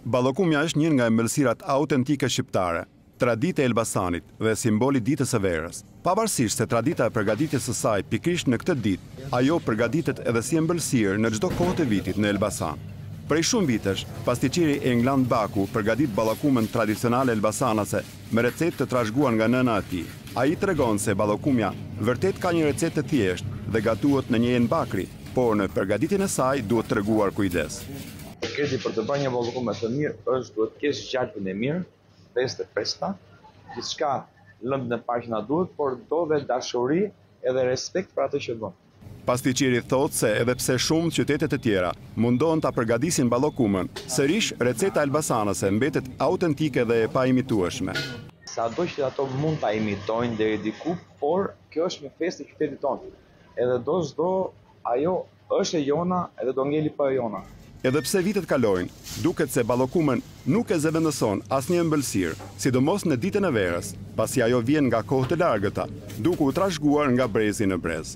Ballokumja është një nga embëlsirat autentike shqiptare, tradita e Elbasanit dhe simboli ditës së verës. Pavarësisht se tradita e përgatitjes së saj pikërisht në këtë ditë, ajo përgatitet edhe si embëlsirë në çdo kohë të vitit në Elbasan. Prej shumë vitesh, pastiqiri England Baku përgatit ballokumën tradicionale elbasanase me recetë të trashëguar nga nëna e tij. Ai tregon se ballokumja vërtet ka një recetë të thjeshtë dhe gatuhet në një enë bakri, por në përgatitjen e saj duhet treguar kujdes. Sekreti për të bërë një ballokumë të mirë është duhet të kesh gjalpin e mirë, pesë të freskëta, gjithçka lëndë në parë që na duhet, por do dhe dashuri edhe respekt për atë që bën. Pastiqiri thotë se edhe pse shumë qytete të tjera mundohen ta përgatisin ballokumën, sërish receta elbasanase mbetet autentike dhe e paimitueshme. Sado që ato mund ta imitojnë deri diku, por kjo është me festë e qytetit tonë. Edhe do ajo është e jona edhe do ngeli pa e jona. Edhe pse vitet kalojnë, duket se ballokumën nuk e zëvendëson asnjë embëlsirë, sidomos në ditën e verës, pasi ajo vjen nga kohë të largëta, duke u trashëguar nga brezi në brez.